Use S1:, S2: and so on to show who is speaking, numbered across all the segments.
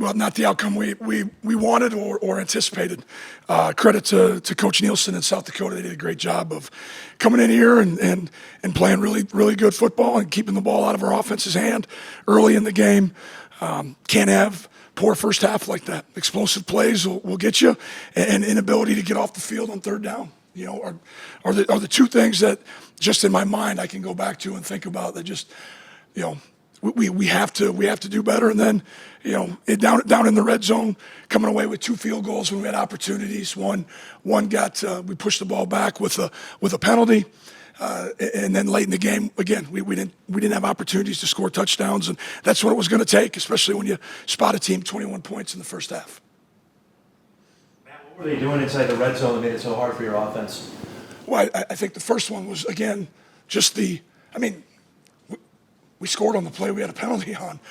S1: Well, not the outcome we wanted or anticipated. Credit to Coach Nielsen in South Dakota. They did a great job of coming in here and playing really good football and keeping the ball out of our offense's hand early in the game. Can't have poor first half like that. Explosive plays will get you, and inability to get off the field on third down. You know, are the two things that just in my mind I can go back to and think about that just, you know, we have to do better. And then, you know, down in the red zone, coming away with 2 field goals when we had opportunities. One got we pushed the ball back with a penalty, and then late in the game again we didn't have opportunities to score touchdowns, and that's what it was going to take, especially when you spot a team 21 points in the first half.
S2: Matt, what were they doing inside the red zone that made it so hard for your offense?
S1: Well, I think the first one was again just we scored on the play we had a penalty on.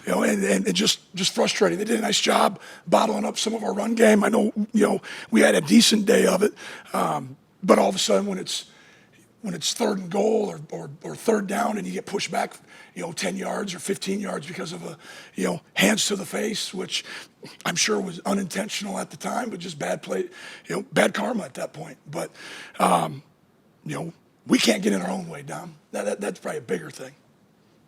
S1: You know, and just frustrating. They did a nice job bottling up some of our run game. I know, you know, we had a decent day of it, but all of a sudden when it's third and goal or third down and you get pushed back, you know, 10 yards or 15 yards because of a, you know, hands to the face, which I'm sure was unintentional at the time, but just bad play, you know, bad karma at that point. But, you know, we can't get in our own way, Dom. That's probably a bigger thing.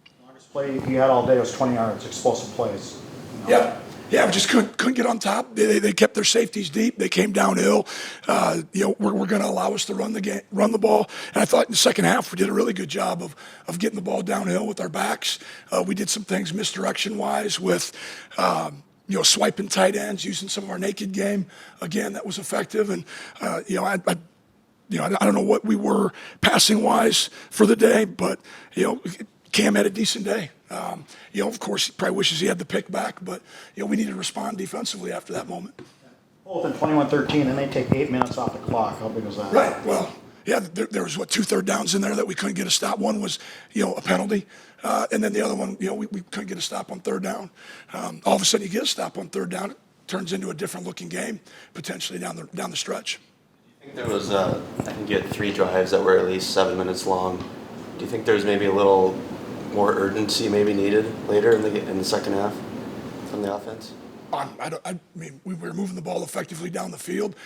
S3: The longest play you had all day was 20 yards, explosive plays.
S1: You know? Yeah, we just couldn't get on top. They kept their safeties deep. They came downhill. You know, we're going to allow us to run the ball. And I thought in the second half we did a really good job of getting the ball downhill with our backs. We did some things misdirection-wise with, you know, swiping tight ends, using some of our naked game. Again, that was effective. And you know, I don't know what we were passing-wise for the day, but, you know, Cam had a decent day. You know, of course, he probably wishes he had the pick back, but, you know, we needed to respond defensively after that moment.
S3: Both in 21-13, and they take 8 minutes off the clock. How big was that?
S1: Right. Well, yeah, there was, 2 third downs in there that we couldn't get a stop. One was, you know, a penalty, and then the other one, you know, we couldn't get a stop on third down. All of a sudden, you get a stop on third down, it turns into a different-looking game, potentially down the stretch.
S4: I think there was, I think you had 3 drives that were at least 7 minutes long. Do you think there's maybe a little more urgency maybe needed later in the second half from the offense?
S1: I mean, we were moving the ball effectively down the field.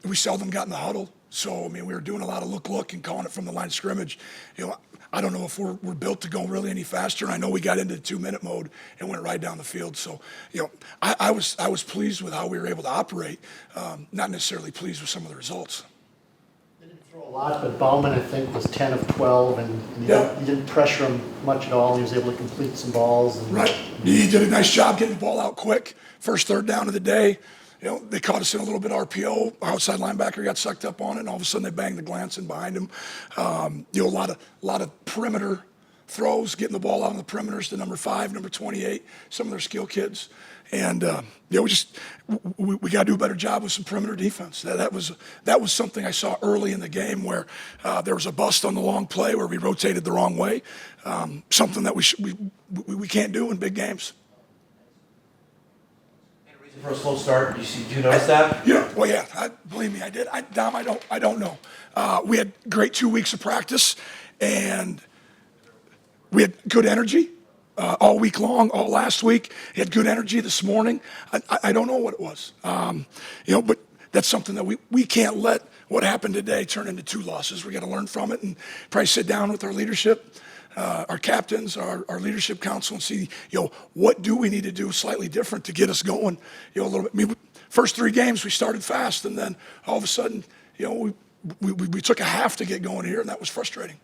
S1: We seldom got in the huddle. So, I mean, we were doing a lot of look and calling it from the line of scrimmage. You know, I don't know if we're built to go really any faster. And I know we got into the 2-minute mode and went right down the field. So, you know, I was pleased with how we were able to operate, not necessarily pleased with some of the results.
S5: They didn't throw a lot, but Bauman, I think, was 10 of 12, and you didn't pressure him much at all. He was able to complete some balls.
S1: Right. He did a nice job getting the ball out quick. First third down of the day. You know, they caught us in a little bit of RPO. Our outside linebacker got sucked up on it, and all of a sudden they banged the glance in behind him. You know, a lot of perimeter throws, getting the ball out on the perimeters to number 5, number 28, some of their skill kids. And you know, we got to do a better job with some perimeter defense. That was something I saw early in the game where there was a bust on the long play where we rotated the wrong way. Something that we can't do in big games.
S2: For a slow start, did you notice that?
S1: Yeah, well, yeah. Believe me, I did. Dom, I don't know. We had great 2 weeks of practice, and we had good energy all week long, all last week. We had good energy this morning. I don't know what it was, you know, but that's something that we can't let what happened today turn into 2 losses. We got to learn from it and probably sit down with our leadership. Our captains, our leadership council, and see, you know, what do we need to do slightly different to get us going, you know, a little bit. I mean, first 3 games we started fast, and then all of a sudden, you know, we took a half to get going here, and that was frustrating.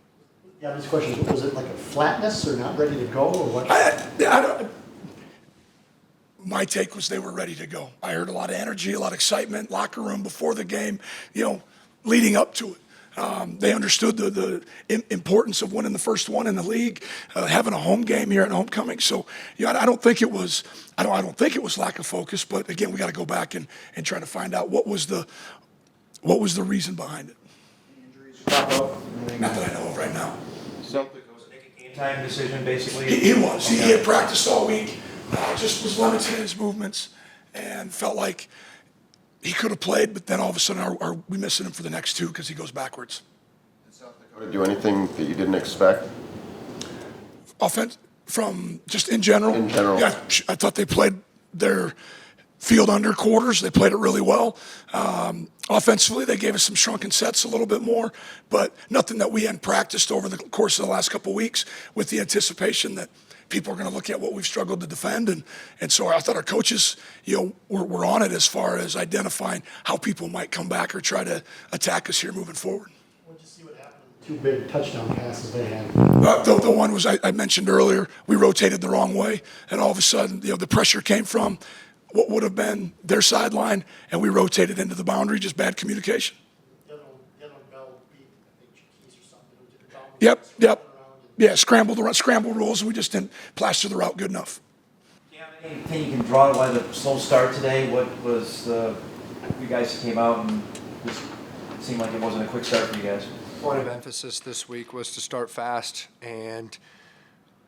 S5: Yeah, this question is, was it like a flatness or not ready to go, or what?
S1: My take was they were ready to go. I heard a lot of energy, a lot of excitement, locker room before the game, you know, leading up to it. They understood the importance of winning the first one in the league, having a home game here at homecoming. So, you know, I don't think it was lack of focus. But again, we got to go back and try to find out what was the reason behind it.
S3: Injuries crop up?
S1: Not that I know of right now.
S2: Something was it a game time decision, basically?
S1: He was. He had practiced all week. Just was limited in his movements, and felt like he could have played, but then all of a sudden are we missing him for the next 2 because he goes backwards.
S6: Did South Dakota do anything that you didn't expect?
S1: from just in general?
S4: In general.
S1: Yeah, I thought they played their field under quarters. They played it really well. Offensively, they gave us some shrunken sets a little bit more, but nothing that we hadn't practiced over the course of the last couple of weeks with the anticipation that people are going to look at what we've struggled to defend. And so I thought our coaches, were on it as far as identifying how people might come back or try to attack us here moving forward.
S5: What'd you see what happened with the two big touchdown passes they had?
S1: The one was I mentioned earlier, we rotated the wrong way, and all of a sudden, the pressure came from what would have been their sideline, and we rotated into the boundary, just bad communication.
S5: The other one, Bell beat, I think, Keys or something. It was the
S1: Yep.
S5: around and-
S1: Yeah, scramble rules, and we just didn't plaster the route good enough.
S2: Do you have anything you can draw why the slow start today? What was you guys came out and just seemed like it wasn't a quick start for you guys?
S6: Point of emphasis this week was to start fast, and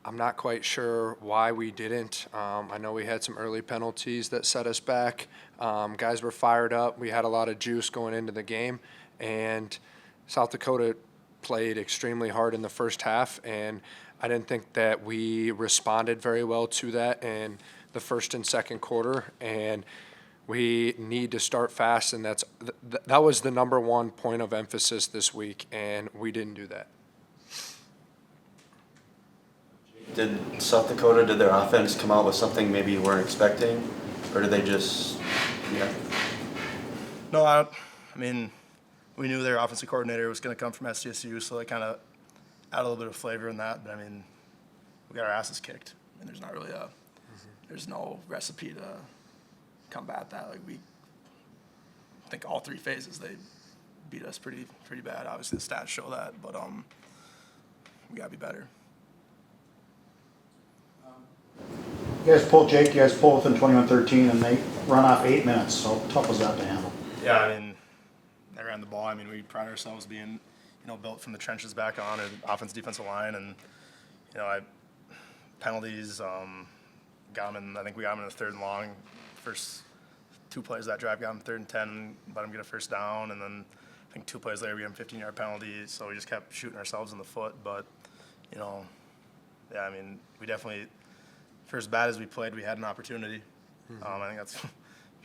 S6: I'm not quite sure why we didn't. I know we had some early penalties that set us back. Guys were fired up. We had a lot of juice going into the game, and South Dakota played extremely hard in the first half, and I didn't think that we responded very well to that in the first and second quarter, and we need to start fast, and that was the number one point of emphasis this week, and we didn't do that.
S4: Did South Dakota, did their offense come out with something maybe you weren't expecting? Or did they just,
S7: No, I mean, we knew their offensive coordinator was going to come from SDSU, so they kind of add a little bit of flavor in that. But I mean, we got our asses kicked. I mean, there's not really there's no recipe to combat that. Like I think all three phases they beat us pretty bad. Obviously, the stats show that, but we got to be better.
S3: You guys pull within 21-13, and they run off 8 minutes. So tough was that to handle?
S7: Yeah, I mean, they ran the ball. I mean, we pride ourselves being, built from the trenches back on, and offense, defensive line, and penalties. Got them in. I think we got them in the third and long. First two plays of that drive got them 3rd and 10. Let them get a first down, and then I think 2 plays later we got them 15-yard penalty. So we just kept shooting ourselves in the foot. But yeah, I mean, we definitely. For as bad as we played, we had an opportunity. I think that's if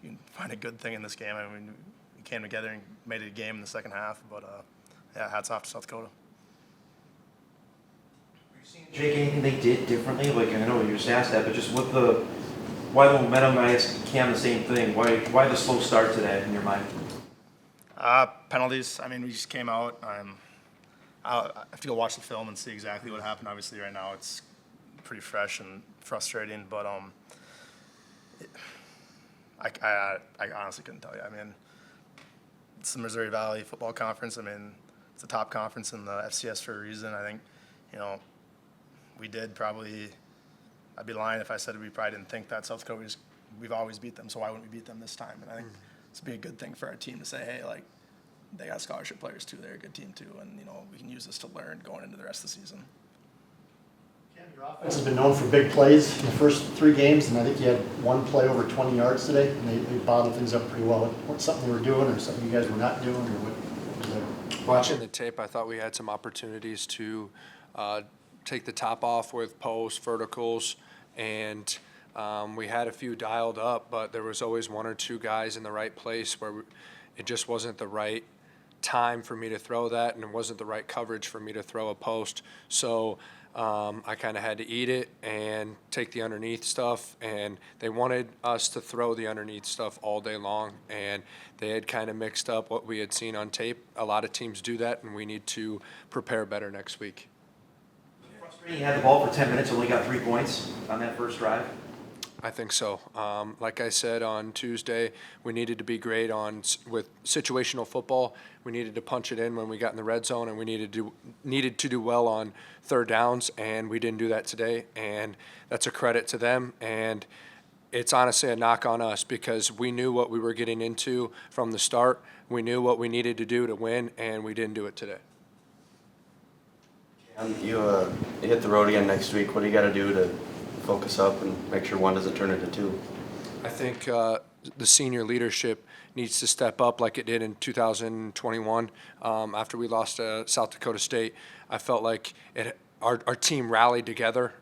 S7: you can find a good thing in this game. I mean, we came together and made it a game in the second half. But yeah, hats off to South Dakota.
S2: Jake, anything they did differently? Like, I know you just asked that, but just why the momentum? I asked Cam the same thing. Why the slow start today in your mind?
S7: Penalties. I mean, we just came out. I have to go watch the film and see exactly what happened. Obviously, right now it's pretty fresh and frustrating, but I honestly couldn't tell you. I mean, it's the Missouri Valley Football Conference. I mean, it's a top conference in the FCS for a reason. I think, we did probably. I'd be lying if I said we probably didn't think that South Dakota. We've always beat them, so why wouldn't we beat them this time? And I think it's be a good thing for our team to say, hey, like, they got scholarship players too. They're a good team too, and we can use this to learn going into the rest of the season.
S5: Your offense has been known for big plays in the first 3 games, and I think you had 1 play over 20 yards today, and they bottled things up pretty well. What's something they were doing, or something you guys were not doing, or what was there?
S6: Watching the tape, I thought we had some opportunities to take the top off with posts, verticals, and we had a few dialed up, but there was always 1 or 2 guys in the right place where it just wasn't the right time for me to throw that, and it wasn't the right coverage for me to throw a post. So I kind of had to eat it and take the underneath stuff, and they wanted us to throw the underneath stuff all day long, and they had kind of mixed up what we had seen on tape. A lot of teams do that, and we need to prepare better next week.
S2: Frustrating. You had the ball for 10 minutes, only got 3 points on that first drive.
S6: I think so. Like I said on Tuesday, we needed to be great with situational football. We needed to punch it in when we got in the red zone, and we needed to do well on third downs, and we didn't do that today. And that's a credit to them, and it's honestly a knock on us because we knew what we were getting into from the start. We knew what we needed to do to win, and we didn't do it today.
S4: You hit the road again next week. What do you got to do to focus up and make sure 1 doesn't turn into 2?
S6: I think the senior leadership needs to step up like it did in 2021 after we lost to South Dakota State. I felt like our team rallied together.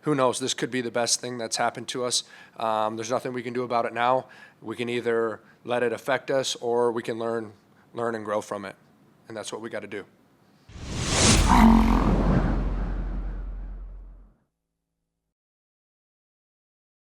S6: Who knows? This could be the best thing that's happened to us. There's nothing we can do about it now. We can either let it affect us, or we can learn and grow from it, and that's what we got to do.